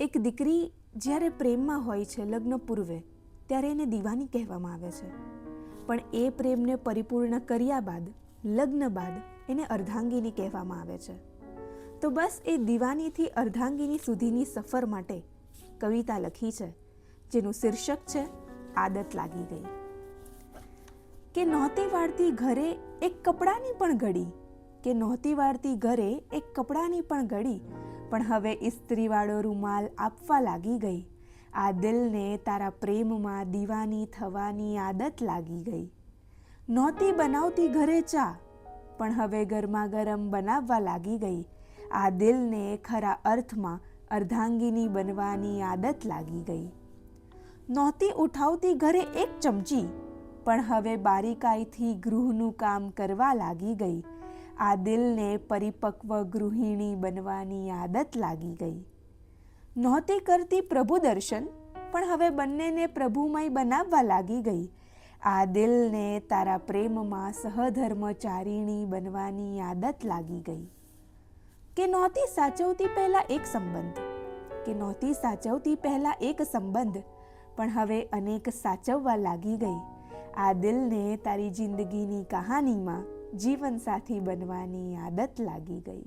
એક દીકરી જ્યારે પ્રેમમાં હોય છે લગ્ન પૂર્વે, ત્યારે એને દીવાની કહેવામાં આવે છે. પણ એ પ્રેમને પરિપૂર્ણ કર્યા બાદ, લગ્ન બાદ એને અર્ધાંગિની કહેવામાં આવે છે. તો બસ એ દીવાનીથી અર્ધાંગિની સુધીની સફર માટે કવિતા લખી છે, જેનું શીર્ષક છે આદત લાગી ગઈ. કે નહોતી વાળતી ઘરે એક કપડાની પણ ઘડી, કે નહોતી વાળતી ઘરે એક કપડાની પણ ઘડી, પણ હવે ઇસ્ત્રીવાળો રૂમાલ આપવા લાગી ગઈ. આ દિલને તારા પ્રેમમાં દીવાની થવાની આદત લાગી ગઈ. નહોતી બનાવતી ઘરે ચા, પણ હવે ગરમા ગરમ બનાવવા લાગી ગઈ. આ દિલને ખરા અર્થમાં અર્ધાંગિની બનવાની આદત લાગી ગઈ. નહોતી ઉઠાવતી ઘરે એક ચમચી, પણ હવે બારીકાઈથી ગૃહનું કામ કરવા લાગી ગઈ. આ દિલને પરિપક્વ ગૃહિણી બનવાની આદત લાગી ગઈ. નહોતી કરતી પ્રભુ દર્શન, પણ હવે બંનેને પ્રભુમય બનાવવા લાગી ગઈ. આ દિલને તારા પ્રેમમાં સહધર્મચારિણી બનવાની આદત લાગી ગઈ. કે નહોતી સાચવતી પહેલા એક સંબંધ, કે નહોતી સાચવતી પહેલા એક સંબંધ, પણ હવે અનેક સાચવવા લાગી ગઈ. આ દિલને તારી જિંદગીની કહાનીમાં જીવનસાથી બનવાની આદત લાગી ગઈ.